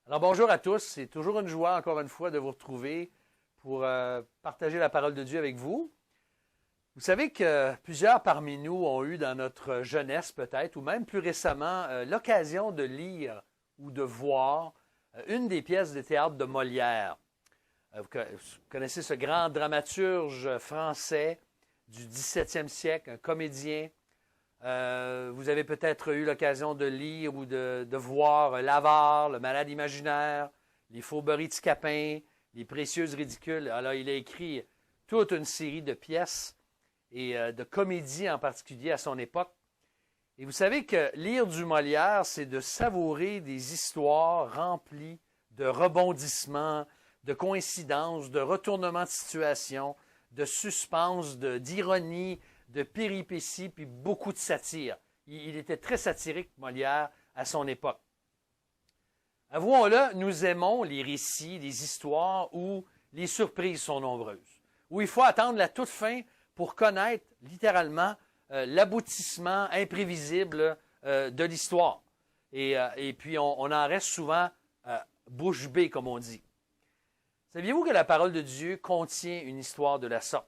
Alors bonjour à tous, c'est toujours une joie encore une fois de vous retrouver pour partager la parole de Dieu avec vous. Vous savez que plusieurs parmi nous ont eu dans notre jeunesse peut-être, ou même plus récemment, l'occasion de lire ou de voir une des pièces de théâtre de Molière. Vous connaissez ce grand dramaturge français du 17e siècle, un comédien. Vous avez peut-être eu l'occasion de lire ou de voir L'Avare, Le Malade imaginaire, Les Fourberies de Scapin, Les Précieuses ridicules. Alors, il a écrit toute une série de pièces et de comédies en particulier à son époque. Et vous savez que lire du Molière, c'est de savourer des histoires remplies de rebondissements, de coïncidences, de retournements de situation, de suspense, d'ironie, de péripéties, puis beaucoup de satire. Il était très satirique, Molière, à son époque. Avouons-le, nous aimons les récits, les histoires où les surprises sont nombreuses, où il faut attendre la toute fin pour connaître littéralement l'aboutissement imprévisible de l'histoire. Et puis, on en reste souvent bouche bée, comme on dit. Saviez-vous que la parole de Dieu contient une histoire de la sorte?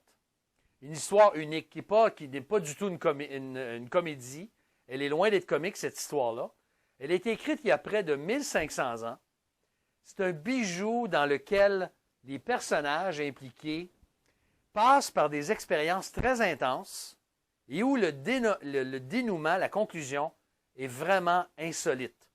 Une histoire unique, qui n'est pas du tout une comédie. Elle est loin d'être comique, cette histoire-là. Elle a été écrite il y a près de 1500 ans. C'est un bijou dans lequel les personnages impliqués passent par des expériences très intenses et où le dénouement, la conclusion, est vraiment insolite.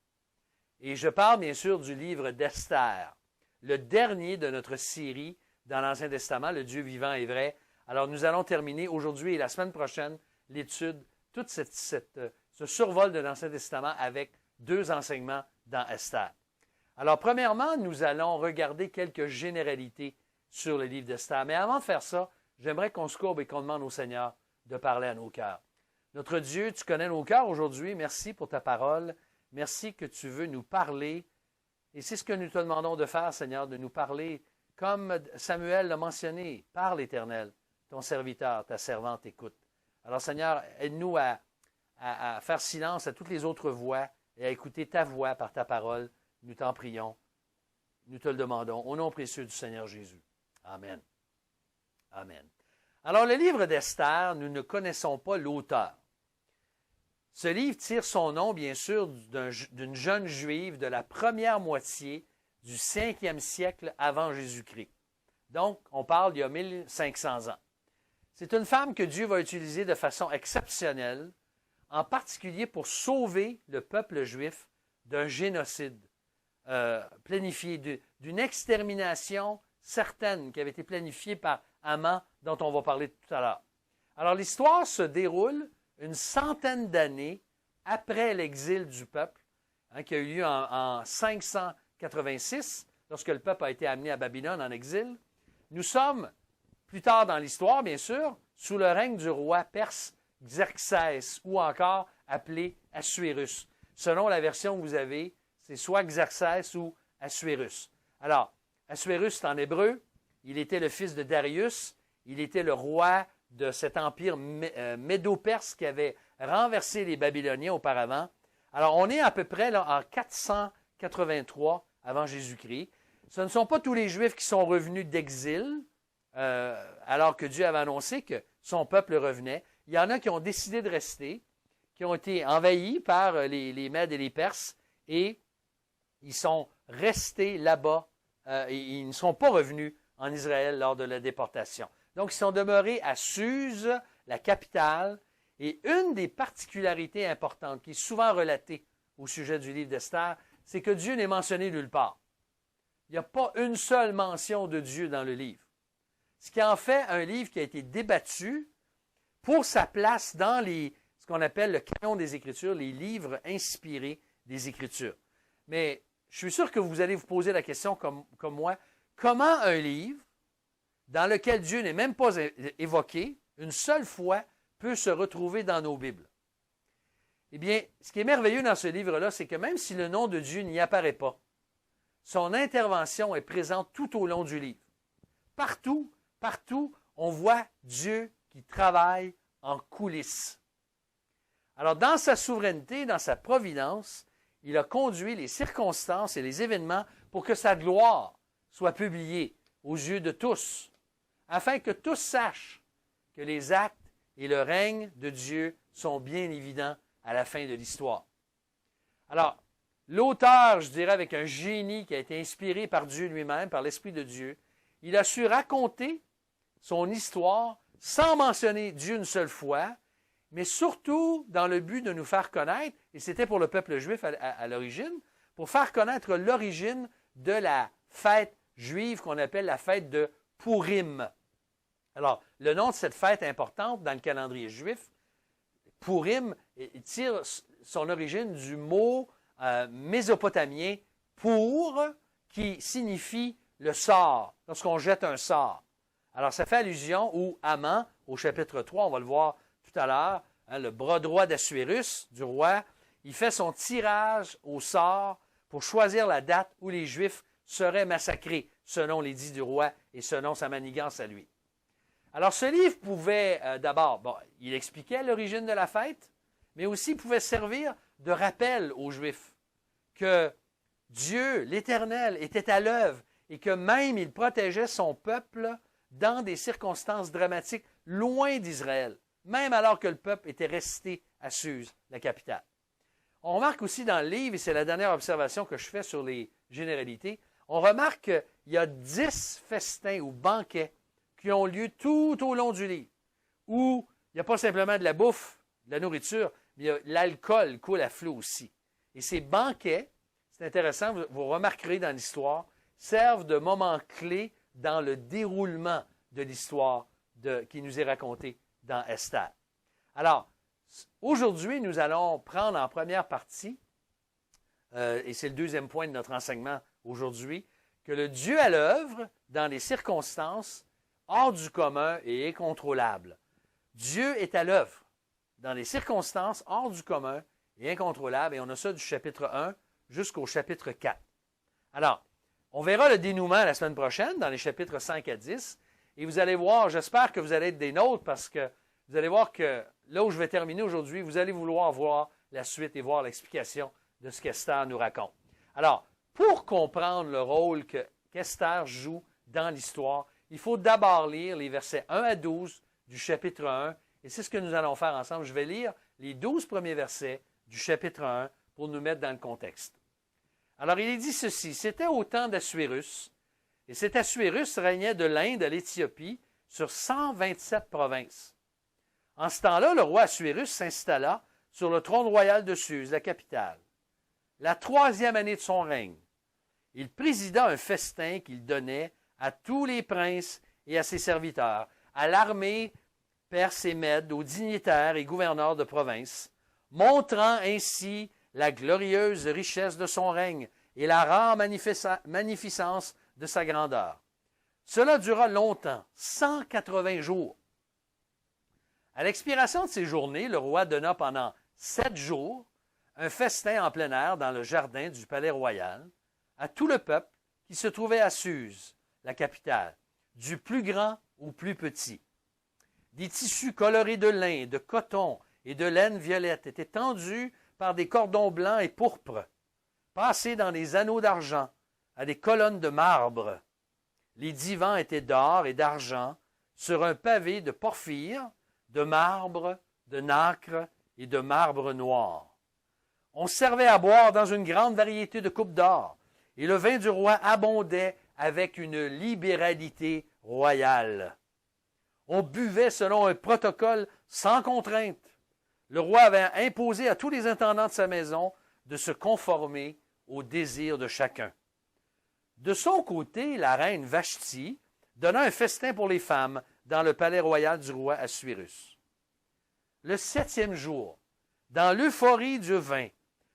Et je parle bien sûr du livre d'Esther, le dernier de notre série dans l'Ancien Testament, le Dieu vivant et vrai. Alors, nous allons terminer aujourd'hui et la semaine prochaine l'étude, tout ce survol de l'Ancien Testament avec 2 enseignements dans Esther. Alors, premièrement, nous allons regarder quelques généralités sur le livre d'Esther. Mais avant de faire ça, j'aimerais qu'on se courbe et qu'on demande au Seigneur de parler à nos cœurs. Notre Dieu, tu connais nos cœurs aujourd'hui. Merci pour ta parole. Merci que tu veux nous parler. Et c'est ce que nous te demandons de faire, Seigneur, de nous parler comme Samuel l'a mentionné, par l'Éternel. Ton serviteur, ta servante écoute. Alors, Seigneur, aide-nous à faire silence à toutes les autres voix et à écouter ta voix par ta parole. Nous t'en prions. Nous te le demandons. Au nom précieux du Seigneur Jésus. Amen. Amen. Alors, le livre d'Esther, nous ne connaissons pas l'auteur. Ce livre tire son nom, bien sûr, d'une jeune juive de la première moitié du 5e siècle avant Jésus-Christ. Donc, on parle d'il y a 1500 ans. C'est une femme que Dieu va utiliser de façon exceptionnelle, en particulier pour sauver le peuple juif d'un génocide planifié, d'une extermination certaine qui avait été planifiée par Haman, dont on va parler tout à l'heure. Alors, l'histoire se déroule une centaine d'années après l'exil du peuple, qui a eu lieu en 586, lorsque le peuple a été amené à Babylone en exil. Nous sommes plus tard dans l'histoire, bien sûr, sous le règne du roi perse Xerxès, ou encore appelé Assuérus. Selon la version que vous avez, c'est soit Xerxès ou Assuérus. Alors, Assuérus, c'est en hébreu. Il était le fils de Darius. Il était le roi de cet empire médo-perse qui avait renversé les Babyloniens auparavant. Alors, on est à peu près là, en 483 avant Jésus-Christ. Ce ne sont pas tous les Juifs qui sont revenus d'exil, alors que Dieu avait annoncé que son peuple revenait. Il y en a qui ont décidé de rester, qui ont été envahis par les Mèdes et les Perses, et ils sont restés là-bas, et ils ne sont pas revenus en Israël lors de la déportation. Donc, ils sont demeurés à Suse, la capitale, et une des particularités importantes qui est souvent relatée au sujet du livre d'Esther, c'est que Dieu n'est mentionné nulle part. Il n'y a pas une seule mention de Dieu dans le livre. Ce qui en fait un livre qui a été débattu pour sa place dans ce qu'on appelle le canon des Écritures, les livres inspirés des Écritures. Mais je suis sûr que vous allez vous poser la question comme moi, comment un livre dans lequel Dieu n'est même pas évoqué une seule fois peut se retrouver dans nos Bibles? Eh bien, ce qui est merveilleux dans ce livre-là, c'est que même si le nom de Dieu n'y apparaît pas, son intervention est présente tout au long du livre. Partout, on voit Dieu qui travaille en coulisses. Alors, dans sa souveraineté, dans sa providence, il a conduit les circonstances et les événements pour que sa gloire soit publiée aux yeux de tous, afin que tous sachent que les actes et le règne de Dieu sont bien évidents à la fin de l'histoire. Alors, l'auteur, je dirais avec un génie qui a été inspiré par Dieu lui-même, par l'Esprit de Dieu, il a su raconter son histoire sans mentionner Dieu une seule fois, mais surtout dans le but de nous faire connaître, et c'était pour le peuple juif à l'origine, pour faire connaître l'origine de la fête juive qu'on appelle la fête de Purim. Alors, le nom de cette fête importante dans le calendrier juif, Purim, tire son origine du mot mésopotamien pour, qui signifie le sort, lorsqu'on jette un sort. Alors, ça fait allusion au Haman, au chapitre 3, on va le voir tout à l'heure, hein, le bras droit d'Assuérus, du roi, il fait son tirage au sort pour choisir la date où les Juifs seraient massacrés, selon les dits du roi et selon sa manigance à lui. Alors, ce livre pouvait d'abord, il expliquait l'origine de la fête, mais aussi il pouvait servir de rappel aux Juifs que Dieu, l'Éternel, était à l'œuvre et que même il protégeait son peuple dans des circonstances dramatiques loin d'Israël, même alors que le peuple était resté à Suse, la capitale. On remarque aussi dans le livre, et c'est la dernière observation que je fais sur les généralités, on remarque qu'il y a 10 festins ou banquets qui ont lieu tout au long du livre, où il n'y a pas simplement de la bouffe, de la nourriture, mais l'alcool coule à flot aussi. Et ces banquets, c'est intéressant, vous remarquerez dans l'histoire, servent de moments clés dans le déroulement de l'histoire qui nous est racontée dans Esther. Alors, aujourd'hui, nous allons prendre en première partie, et c'est le deuxième point de notre enseignement aujourd'hui, que le Dieu à l'œuvre dans les circonstances hors du commun et incontrôlables. Dieu est à l'œuvre dans les circonstances hors du commun et incontrôlables, et on a ça du chapitre 1 jusqu'au chapitre 4. Alors, on verra le dénouement la semaine prochaine dans les chapitres 5 à 10, et vous allez voir, j'espère que vous allez être des nôtres, parce que vous allez voir que là où je vais terminer aujourd'hui, vous allez vouloir voir la suite et voir l'explication de ce qu'Esther nous raconte. Alors, pour comprendre le rôle qu'Esther joue dans l'histoire, il faut d'abord lire les versets 1 à 12 du chapitre 1, et c'est ce que nous allons faire ensemble. Je vais lire les 12 premiers versets du chapitre 1 pour nous mettre dans le contexte. Alors, il est dit ceci, « C'était au temps d'Assuérus, et cet Assuérus régnait de l'Inde à l'Éthiopie sur 127 provinces. En ce temps-là, le roi Assuérus s'installa sur le trône royal de Suse, la capitale. La 3e année de son règne, il présida un festin qu'il donnait à tous les princes et à ses serviteurs, à l'armée perse et mède, aux dignitaires et gouverneurs de province, montrant ainsi la glorieuse richesse de son règne et la rare magnificence de sa grandeur. Cela dura longtemps, 180 jours. À l'expiration de ces journées, le roi donna pendant 7 jours un festin en plein air dans le jardin du palais royal à tout le peuple qui se trouvait à Suse, la capitale, du plus grand au plus petit. Des tissus colorés de lin, de coton et de laine violette étaient tendus par des cordons blancs et pourpres, passés dans des anneaux d'argent à des colonnes de marbre. Les divans étaient d'or et d'argent sur un pavé de porphyre, de marbre, de nacre et de marbre noir. On servait à boire dans une grande variété de coupes d'or, et le vin du roi abondait avec une libéralité royale. On buvait selon un protocole sans contrainte. Le roi avait imposé à tous les intendants de sa maison de se conformer aux désirs de chacun. De son côté, la reine Vashti donna un festin pour les femmes dans le palais royal du roi Assuérus. Le 7e jour, dans l'euphorie du vin,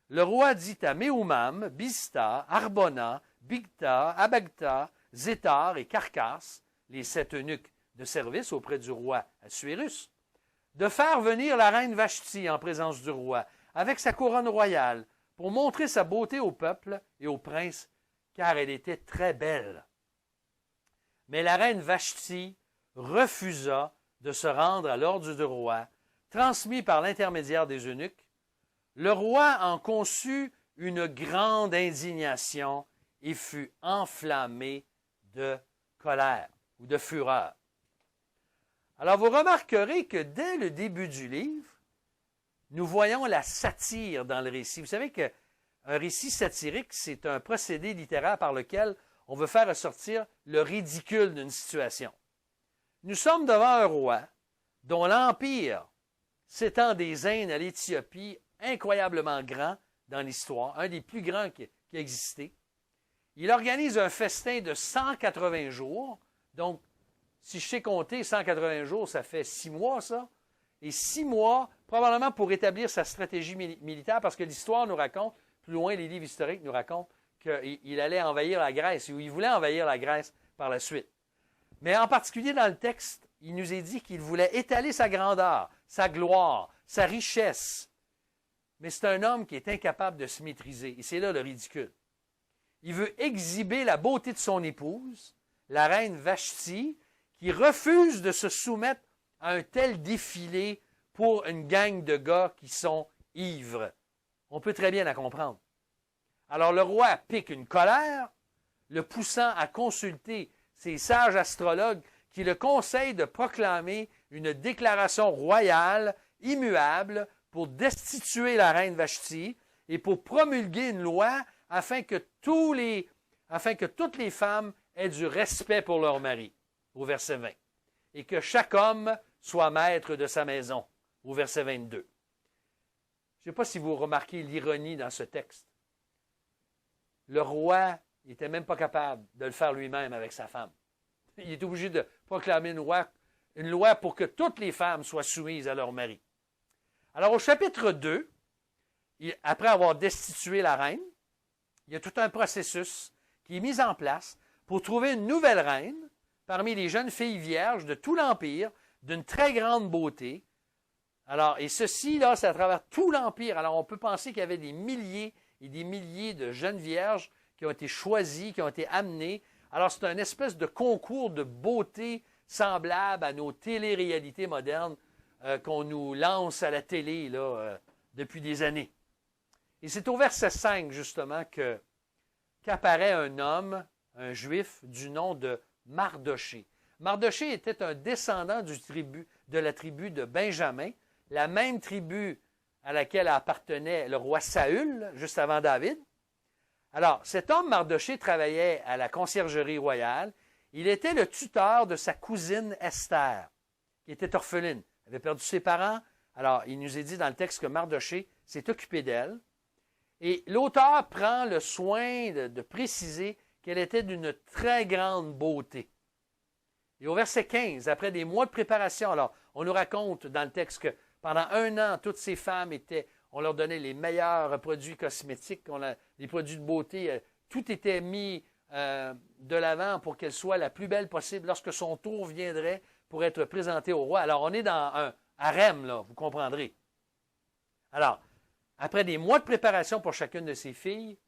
le roi dit à Méoumam, Biztha, Arbona, Bigtha, Abagtha, Zétar et Carcasse, les 7 eunuques de service auprès du roi Assuérus, de faire venir la reine Vashti en présence du roi, avec sa couronne royale, pour montrer sa beauté au peuple et aux princes, car elle était très belle. Mais la reine Vashti refusa de se rendre à l'ordre du roi, transmis par l'intermédiaire des eunuques. Le roi en conçut une grande indignation et fut enflammé de colère ou de fureur. Alors, vous remarquerez que dès le début du livre, nous voyons la satire dans le récit. Vous savez qu'un récit satirique, c'est un procédé littéraire par lequel on veut faire ressortir le ridicule d'une situation. Nous sommes devant un roi dont l'empire s'étend des Indes à l'Éthiopie, incroyablement grand dans l'histoire, un des plus grands qui a existé. Il organise un festin de 180 jours. Donc, si je sais compter, 180 jours, ça fait 6 mois, ça. Et 6 mois, probablement pour établir sa stratégie militaire, parce que l'histoire nous raconte, plus loin, les livres historiques nous racontent qu'il allait envahir la Grèce, ou il voulait envahir la Grèce par la suite. Mais en particulier dans le texte, il nous est dit qu'il voulait étaler sa grandeur, sa gloire, sa richesse. Mais c'est un homme qui est incapable de se maîtriser. Et c'est là le ridicule. Il veut exhiber la beauté de son épouse, la reine Vashti, qui refuse de se soumettre à un tel défilé pour une gang de gars qui sont ivres. On peut très bien la comprendre. Alors le roi pique une colère, le poussant à consulter ses sages astrologues qui le conseillent de proclamer une déclaration royale, immuable, pour destituer la reine Vashti et pour promulguer une loi afin que toutes les femmes aient du respect pour leur mari, au verset 20, et que chaque homme soit maître de sa maison, au verset 22. Je ne sais pas si vous remarquez l'ironie dans ce texte. Le roi n'était même pas capable de le faire lui-même avec sa femme. Il est obligé de proclamer une loi pour que toutes les femmes soient soumises à leur mari. Alors au chapitre 2, après avoir destitué la reine, il y a tout un processus qui est mis en place pour trouver une nouvelle reine parmi les jeunes filles vierges de tout l'Empire, d'une très grande beauté. Alors, et ceci, là, c'est à travers tout l'Empire. Alors, on peut penser qu'il y avait des milliers et des milliers de jeunes vierges qui ont été choisies, qui ont été amenées. Alors, c'est une espèce de concours de beauté semblable à nos téléréalités modernes qu'on nous lance à la télé là, depuis des années. Et c'est au verset 5, justement, qu'apparaît un homme, un juif, du nom de Mardoché. Mardoché était un descendant de la tribu de Benjamin, la même tribu à laquelle appartenait le roi Saül, juste avant David. Alors, cet homme, Mardoché, travaillait à la conciergerie royale. Il était le tuteur de sa cousine Esther, qui était orpheline. Elle avait perdu ses parents. Alors, il nous est dit dans le texte que Mardoché s'est occupé d'elle. Et l'auteur prend le soin de préciser qu'elle était d'une très grande beauté. Et au verset 15, après des mois de préparation, alors, on nous raconte dans le texte que pendant 1 an, toutes ces femmes on leur donnait les meilleurs produits cosmétiques, les produits de beauté, tout était mis de l'avant pour qu'elle soit la plus belle possible lorsque son tour viendrait pour être présenté au roi. Alors, on est dans un harem, là, vous comprendrez. Alors, après des mois de préparation pour chacune de ces filles,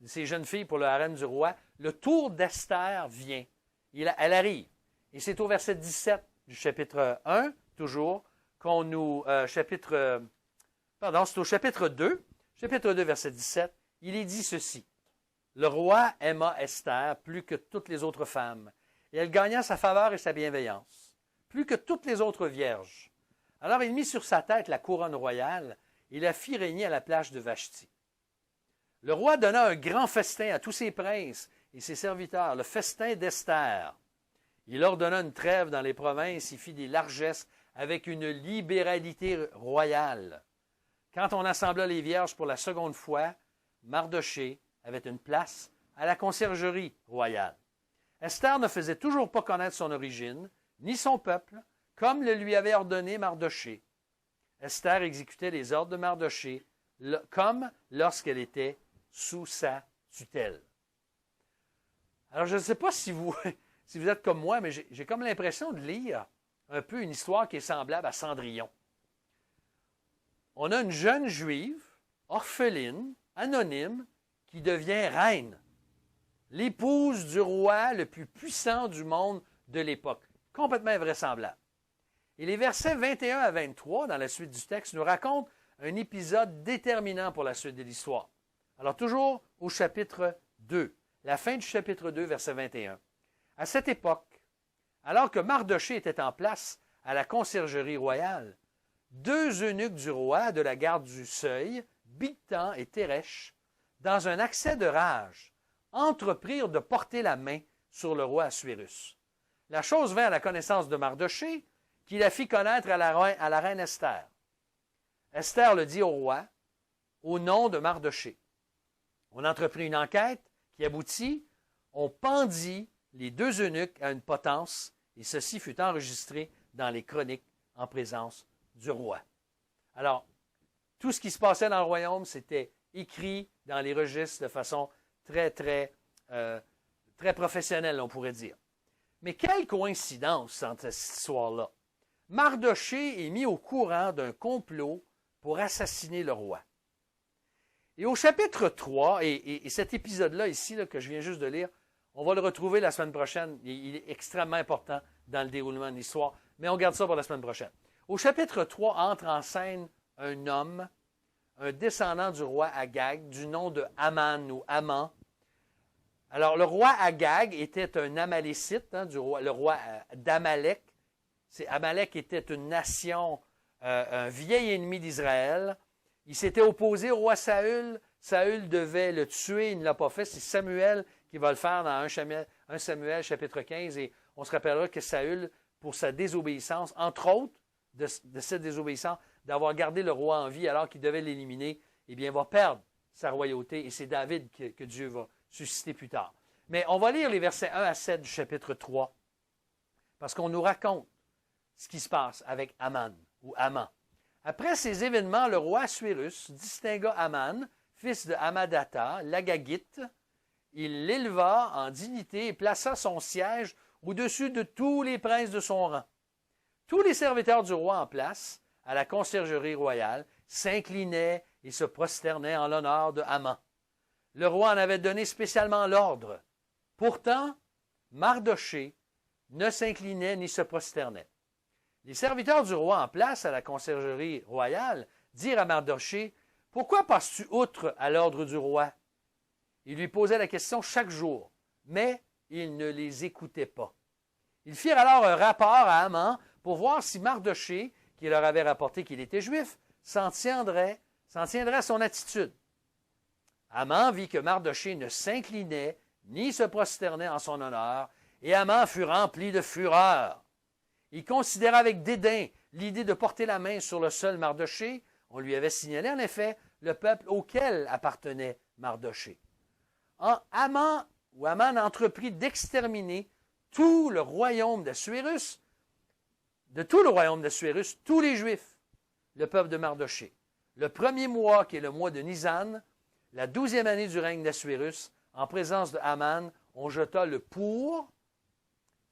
de ces jeunes filles pour le harem du roi, le tour d'Esther vient. Elle arrive. Et c'est au verset 17 du chapitre 1, toujours, c'est au chapitre 2, verset 17, il est dit ceci. Le roi aima Esther plus que toutes les autres femmes, et elle gagna sa faveur et sa bienveillance, plus que toutes les autres vierges. Alors il mit sur sa tête la couronne royale et la fit régner à la place de Vashti. Le roi donna un grand festin à tous ses princes et ses serviteurs, le festin d'Esther. Il ordonna une trêve dans les provinces et fit des largesses avec une libéralité royale. Quand on assembla les vierges pour la seconde fois, Mardoché avait une place à la conciergerie royale. Esther ne faisait toujours pas connaître son origine, ni son peuple, comme le lui avait ordonné Mardoché. Esther exécutait les ordres de Mardoché, comme lorsqu'elle était sous sa tutelle. Alors, je ne sais pas si vous êtes comme moi, mais j'ai comme l'impression de lire un peu une histoire qui est semblable à Cendrillon. On a une jeune juive, orpheline, anonyme, qui devient reine, l'épouse du roi le plus puissant du monde de l'époque. Complètement invraisemblable. Et les versets 21 à 23, dans la suite du texte, nous racontent un épisode déterminant pour la suite de l'histoire. Alors, toujours au chapitre 2, la fin du chapitre 2, verset 21. À cette époque, alors que Mardochée était en place à la conciergerie royale, deux eunuques du roi de la garde du seuil, Bigtan et Téresh, dans un accès de rage, entreprirent de porter la main sur le roi Assuérus. La chose vint à la connaissance de Mardochée, qui la fit connaître à la reine Esther. Esther le dit au roi, au nom de Mardochée. On entreprit une enquête qui aboutit, on pendit les deux eunuques à une potence, et ceci fut enregistré dans les chroniques en présence du roi. Alors, tout ce qui se passait dans le royaume, c'était écrit dans les registres de façon très professionnelle, on pourrait dire. Mais quelle coïncidence entre cette histoire-là. Mardochée est mis au courant d'un complot pour assassiner le roi. Et au chapitre 3, et cet épisode-là ici, là, que je viens juste de lire, on va le retrouver la semaine prochaine. Il est extrêmement important dans le déroulement de l'histoire, mais on garde ça pour la semaine prochaine. Au chapitre 3 entre en scène un homme, un descendant du roi Agag, du nom de Haman ou Haman. Alors, le roi Agag était un Amalécite, le roi d'Amalek. Amalek était une nation, un vieil ennemi d'Israël. Il s'était opposé au roi Saül. Saül devait le tuer, il ne l'a pas fait. C'est Samuel qui va le faire dans 1 Samuel chapitre 15. Et on se rappellera que Saül, pour sa désobéissance, entre autres de cette désobéissance, d'avoir gardé le roi en vie alors qu'il devait l'éliminer, eh bien, va perdre sa royauté. Et c'est David que Dieu va susciter plus tard. Mais on va lire les versets 1 à 7 du chapitre 3, parce qu'on nous raconte ce qui se passe avec Haman ou Haman. Après ces événements, le roi Assuérus distingua Haman, fils de Hammedatha, l'Agagite. Il l'éleva en dignité et plaça son siège au-dessus de tous les princes de son rang. Tous les serviteurs du roi en place, à la conciergerie royale, s'inclinaient et se prosternaient en l'honneur de Haman. Le roi en avait donné spécialement l'ordre. Pourtant, Mardochée ne s'inclinait ni se prosternait. Les serviteurs du roi en place à la conciergerie royale dirent à Mardochée, « Pourquoi passes-tu outre à l'ordre du roi? » Ils lui posaient la question chaque jour, mais il ne les écoutait pas. Ils firent alors un rapport à Haman pour voir si Mardochée, qui leur avait rapporté qu'il était juif, s'en tiendrait à son attitude. Haman vit que Mardochée ne s'inclinait ni se prosternait en son honneur, et Haman fut rempli de fureur. Il considéra avec dédain l'idée de porter la main sur le seul Mardochée. On lui avait signalé en effet le peuple auquel appartenait Mardochée. Haman entreprit d'exterminer tout le royaume d'Assuérus, tous les Juifs, le peuple de Mardochée. Le premier mois, qui est le mois de Nisan, la 12e année du règne d'Assuérus, en présence de Haman, on jeta le pour,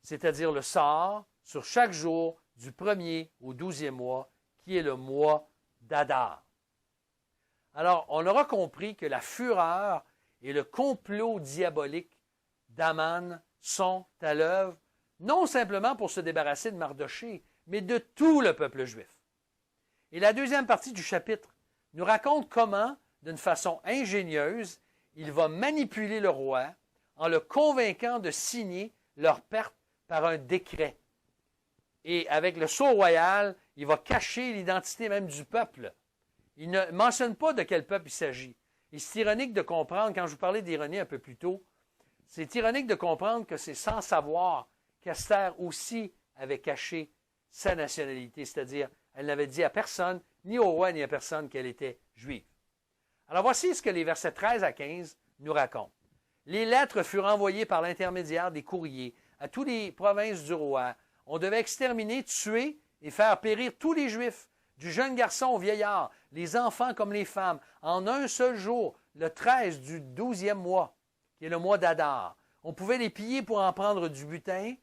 c'est-à-dire le sort, sur chaque jour du 1er au 12e mois, qui est le mois d'Adar. Alors, on aura compris que la fureur et le complot diabolique d'Haman sont à l'œuvre, non simplement pour se débarrasser de Mardochée, mais de tout le peuple juif. Et la deuxième partie du chapitre nous raconte comment, d'une façon ingénieuse, il va manipuler le roi en le convainquant de signer leur perte par un décret. Et avec le sceau royal, il va cacher l'identité même du peuple. Il ne mentionne pas de quel peuple il s'agit. Et c'est ironique de comprendre, quand je vous parlais d'ironie un peu plus tôt, c'est ironique de comprendre que c'est sans savoir qu'Esther aussi avait caché sa nationalité, c'est-à-dire elle n'avait dit à personne, ni au roi ni à personne, qu'elle était juive. Alors voici ce que les versets 13 à 15 nous racontent. Les lettres furent envoyées par l'intermédiaire des courriers à toutes les provinces du roi. On devait exterminer, tuer et faire périr tous les Juifs, du jeune garçon au vieillard, les enfants comme les femmes, en un seul jour, le 13 du 12e mois, qui est le mois d'Adar. On pouvait les piller pour en prendre du butin.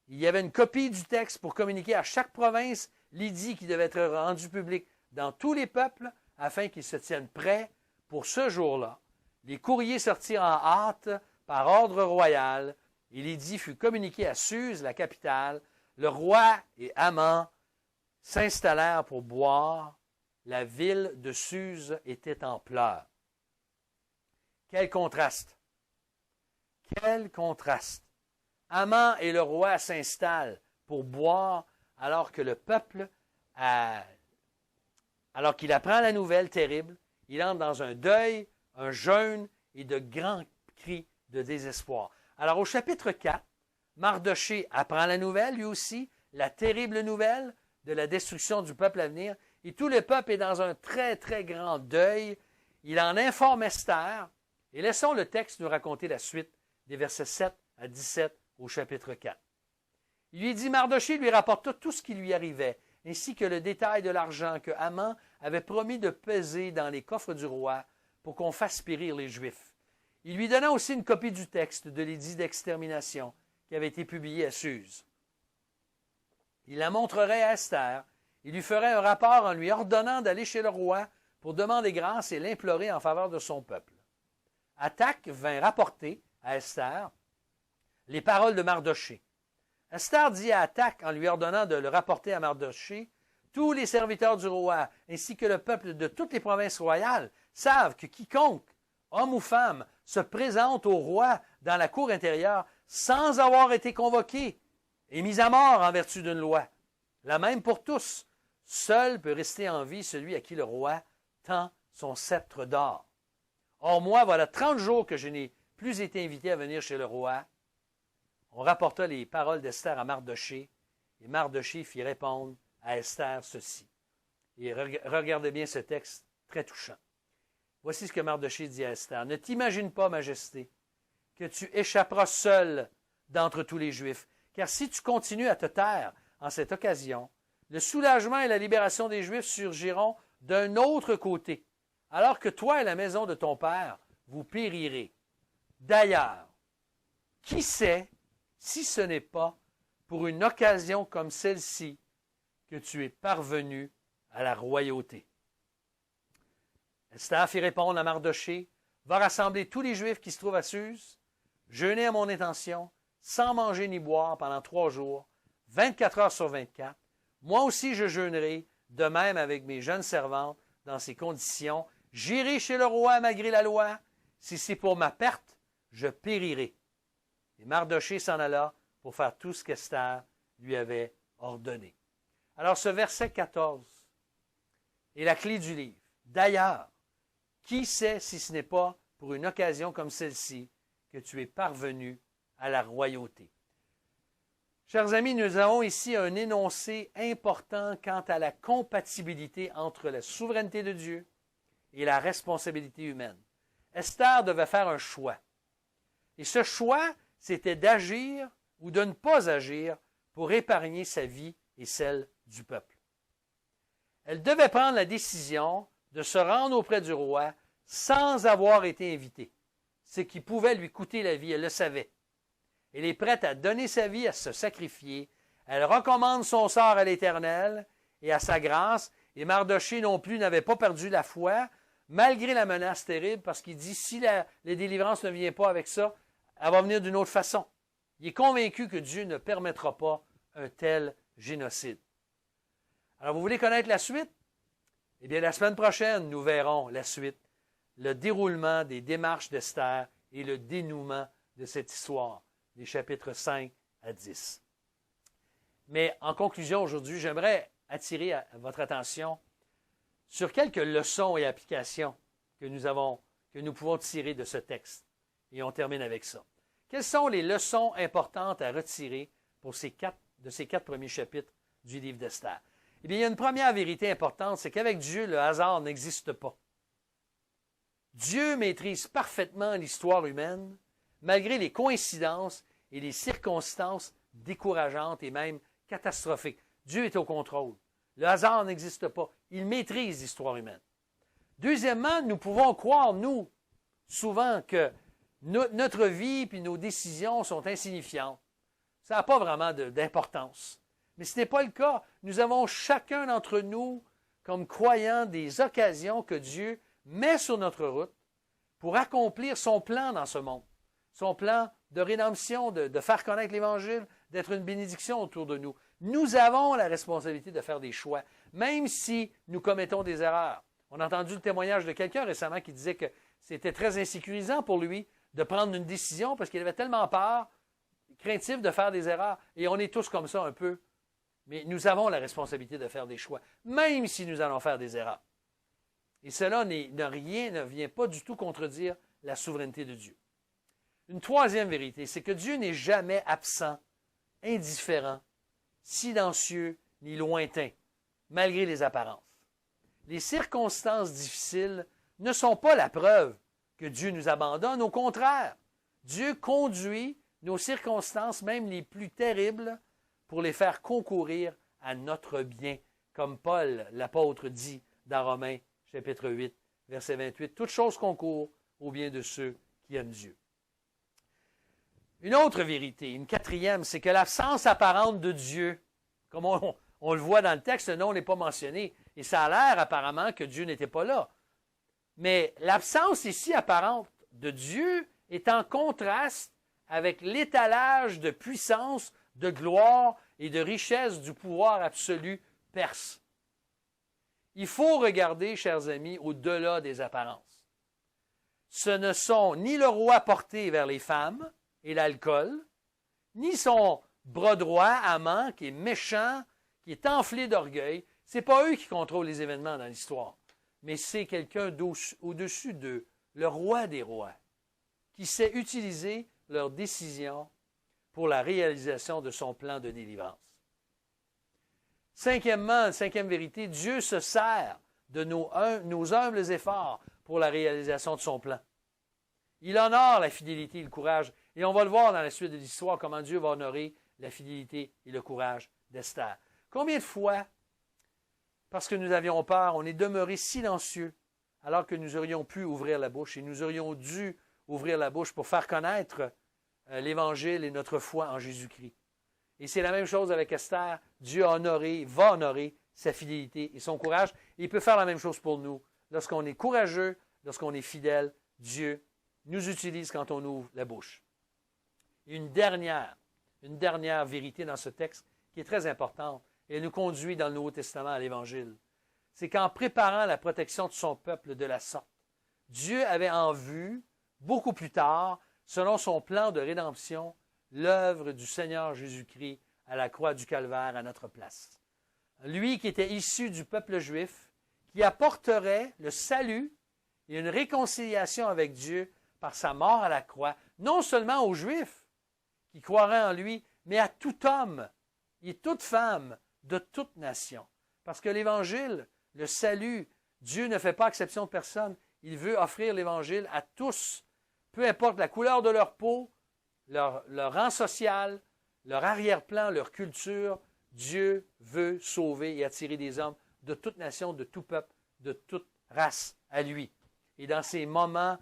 Il y avait une copie du texte pour communiquer à chaque province l'édit qui devait être rendu public dans tous les peuples afin qu'ils se tiennent prêts pour ce jour-là. Les courriers sortirent en hâte par ordre royal et l'édit fut communiqué à Suse, la capitale. Le roi et Haman s'installèrent pour boire. La ville de Suse était en pleurs. Quel contraste! Quel contraste! Haman et le roi s'installent pour boire alors que le peuple, alors qu'il apprend la nouvelle terrible, il entre dans un deuil, un jeûne et de grands cris de désespoir. Alors au chapitre 4, Mardochée apprend la nouvelle, lui aussi, la terrible nouvelle de la destruction du peuple à venir, et tout le peuple est dans un très, très grand deuil. Il en informe Esther, et laissons le texte nous raconter la suite des versets 7 à 17 au chapitre 4. Il lui dit, Mardochée lui rapporta tout ce qui lui arrivait, ainsi que le détail de l'argent que Haman avait promis de peser dans les coffres du roi pour qu'on fasse périr les Juifs. Il lui donna aussi une copie du texte de l'édit d'extermination qui avait été publié à Suse. Il la montrerait à Esther, il lui ferait un rapport en lui ordonnant d'aller chez le roi pour demander grâce et l'implorer en faveur de son peuple. Attaque vint rapporter à Esther les paroles de Mardochée. Esther dit à Attaque, en lui ordonnant de le rapporter à Mardochée, tous les serviteurs du roi, ainsi que le peuple de toutes les provinces royales, savent que quiconque, homme ou femme, se présente au roi dans la cour intérieure sans avoir été convoqué est mis à mort en vertu d'une loi. La même pour tous. Seul peut rester en vie celui à qui le roi tend son sceptre d'or. Or, moi, voilà 30 jours que je n'ai plus été invité à venir chez le roi. On rapporta les paroles d'Esther à Mardochée, et Mardochée fit répondre à Esther ceci. Et regardez bien ce texte, très touchant. Voici ce que Mardochée dit à Esther. Ne t'imagine pas, Majesté, que tu échapperas seul d'entre tous les Juifs, car si tu continues à te taire en cette occasion, le soulagement et la libération des Juifs surgiront d'un autre côté, alors que toi et la maison de ton père, vous périrez. D'ailleurs, qui sait si ce n'est pas pour une occasion comme celle-ci que tu es parvenu à la royauté. Esther fit répondre à Mardochée, va rassembler tous les Juifs qui se trouvent à Suse, jeûner à mon intention, sans manger ni boire pendant 3 jours, 24 heures sur 24. Moi aussi je jeûnerai, de même avec mes jeunes servantes, dans ces conditions. J'irai chez le roi malgré la loi. Si c'est pour ma perte, je périrai. Et Mardochée s'en alla pour faire tout ce qu'Esther lui avait ordonné. Alors ce verset 14 est la clé du livre. D'ailleurs, qui sait si ce n'est pas pour une occasion comme celle-ci que tu es parvenu à la royauté? Chers amis, nous avons ici un énoncé important quant à la compatibilité entre la souveraineté de Dieu et la responsabilité humaine. Esther devait faire un choix. Et ce choix, c'était d'agir ou de ne pas agir pour épargner sa vie et celle du peuple. Elle devait prendre la décision de se rendre auprès du roi sans avoir été invitée, ce qui pouvait lui coûter la vie, elle le savait. Elle est prête à donner sa vie, à se sacrifier. Elle recommande son sort à l'Éternel et à sa grâce. Et Mardochée non plus n'avait pas perdu la foi, malgré la menace terrible, parce qu'il dit, si la délivrance ne vient pas avec ça, elle va venir d'une autre façon. Il est convaincu que Dieu ne permettra pas un tel génocide. Alors, vous voulez connaître la suite? Eh bien, la semaine prochaine, nous verrons la suite, le déroulement des démarches d'Esther et le dénouement de cette histoire, des chapitres 5 à 10. Mais en conclusion, aujourd'hui, j'aimerais attirer votre attention sur quelques leçons et applications que nous pouvons tirer de ce texte. Et on termine avec ça. Quelles sont les leçons importantes à retirer de ces 4 premiers chapitres du livre d'Esther? Eh bien, il y a une première vérité importante, c'est qu'avec Dieu, le hasard n'existe pas. Dieu maîtrise parfaitement l'histoire humaine, malgré les coïncidences et les circonstances décourageantes et même catastrophiques. Dieu est au contrôle. Le hasard n'existe pas. Il maîtrise l'histoire humaine. Deuxièmement, nous pouvons croire, nous, souvent, que notre vie et nos décisions sont insignifiantes. Ça n'a pas vraiment d'importance. Mais ce n'est pas le cas. Nous avons chacun d'entre nous, comme croyants, des occasions que Dieu met sur notre route pour accomplir son plan dans ce monde. Son plan de rédemption, de faire connaître l'Évangile, d'être une bénédiction autour de nous. Nous avons la responsabilité de faire des choix, même si nous commettons des erreurs. On a entendu le témoignage de quelqu'un récemment qui disait que c'était très insécurisant pour lui de prendre une décision parce qu'il avait tellement peur, craintif de faire des erreurs. Et on est tous comme ça un peu. Mais nous avons la responsabilité de faire des choix, même si nous allons faire des erreurs. Et cela ne vient pas du tout contredire la souveraineté de Dieu. Une troisième vérité, c'est que Dieu n'est jamais absent, indifférent, silencieux ni lointain, malgré les apparences. Les circonstances difficiles ne sont pas la preuve que Dieu nous abandonne. Au contraire, Dieu conduit nos circonstances, même les plus terribles, pour les faire concourir à notre bien, comme Paul, l'apôtre, dit dans Romains, chapitre 8, verset 28. Toutes choses concourent au bien de ceux qui aiment Dieu. Une autre vérité, une quatrième, c'est que l'absence apparente de Dieu, comme on le voit dans le texte, le nom n'est pas mentionné, et ça a l'air apparemment que Dieu n'était pas là. Mais l'absence ici apparente de Dieu est en contraste avec l'étalage de puissance, de gloire et de richesse du pouvoir absolu perse. Il faut regarder, chers amis, au-delà des apparences. Ce ne sont ni le roi porté vers les femmes et l'alcool, ni son bras droit, amant, qui est méchant, qui est enflé d'orgueil. Ce n'est pas eux qui contrôlent les événements dans l'histoire, mais c'est quelqu'un au-dessus d'eux, le roi des rois, qui sait utiliser leurs décisions pour la réalisation de son plan de délivrance. Cinquièmement, cinquième vérité, Dieu se sert de nos humbles efforts pour la réalisation de son plan. Il honore la fidélité et le courage, et on va le voir dans la suite de l'histoire, comment Dieu va honorer la fidélité et le courage d'Esther. Combien de fois, parce que nous avions peur, on est demeuré silencieux, alors que nous aurions pu ouvrir la bouche, et nous aurions dû ouvrir la bouche pour faire connaître l'Évangile et notre foi en Jésus-Christ. Et c'est la même chose avec Esther. Dieu a honoré, va honorer sa fidélité et son courage. Et il peut faire la même chose pour nous. Lorsqu'on est courageux, lorsqu'on est fidèle, Dieu nous utilise quand on ouvre la bouche. Une dernière vérité dans ce texte qui est très importante, et elle nous conduit dans le Nouveau Testament à l'Évangile, c'est qu'en préparant la protection de son peuple de la sorte, Dieu avait en vue, beaucoup plus tard, selon son plan de rédemption, l'œuvre du Seigneur Jésus-Christ à la croix du Calvaire à notre place. Lui qui était issu du peuple juif, qui apporterait le salut et une réconciliation avec Dieu par sa mort à la croix, non seulement aux Juifs qui croiraient en lui, mais à tout homme et toute femme de toute nation. Parce que l'Évangile, le salut, Dieu ne fait pas exception de personne. Il veut offrir l'Évangile à tous, peu importe la couleur de leur peau, leur rang social, leur arrière-plan, leur culture. Dieu veut sauver et attirer des hommes de toute nation, de tout peuple, de toute race à lui. Et dans ces moments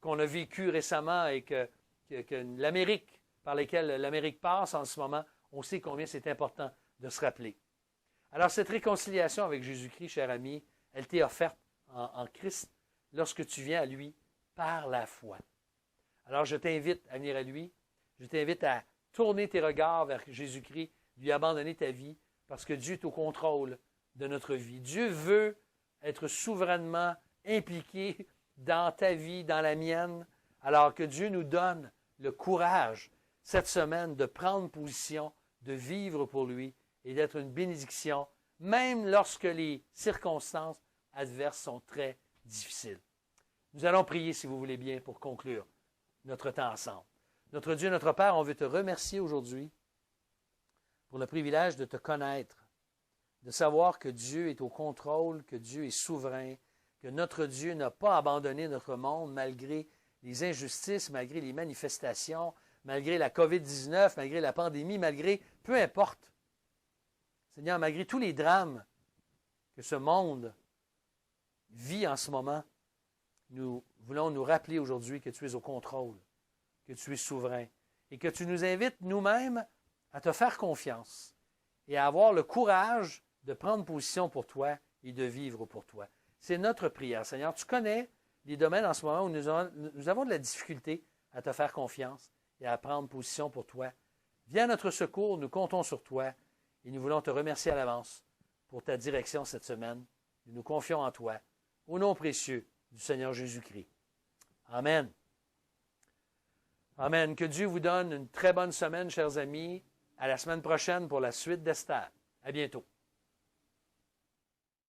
qu'on a vécu récemment et que l'Amérique, par lesquels l'Amérique passe en ce moment, on sait combien c'est important de se rappeler. Alors cette réconciliation avec Jésus-Christ, cher ami, elle t'est offerte en Christ lorsque tu viens à lui par la foi. Alors je t'invite à venir à lui, je t'invite à tourner tes regards vers Jésus-Christ, lui abandonner ta vie, parce que Dieu est au contrôle de notre vie. Dieu veut être souverainement impliqué dans ta vie, dans la mienne, alors que Dieu nous donne le courage cette semaine de prendre position, de vivre pour lui et d'être une bénédiction, même lorsque les circonstances adverses sont très difficiles. Nous allons prier, si vous voulez bien, pour conclure notre temps ensemble. Notre Dieu, notre Père, on veut te remercier aujourd'hui pour le privilège de te connaître, de savoir que Dieu est au contrôle, que Dieu est souverain, que notre Dieu n'a pas abandonné notre monde malgré les injustices, malgré les manifestations, malgré la COVID-19, malgré la pandémie, malgré, peu importe. Seigneur, malgré tous les drames que ce monde vit en ce moment, nous voulons nous rappeler aujourd'hui que tu es au contrôle, que tu es souverain et que tu nous invites nous-mêmes à te faire confiance et à avoir le courage de prendre position pour toi et de vivre pour toi. C'est notre prière. Seigneur, tu connais les domaines en ce moment où nous avons de la difficulté à te faire confiance et à prendre position pour toi. Viens à notre secours, nous comptons sur toi et nous voulons te remercier à l'avance pour ta direction cette semaine. Nous nous confions en toi. Au nom précieux du Seigneur Jésus-Christ. Amen. Amen. Que Dieu vous donne une très bonne semaine, chers amis. À la semaine prochaine pour la suite d'Esther. À bientôt.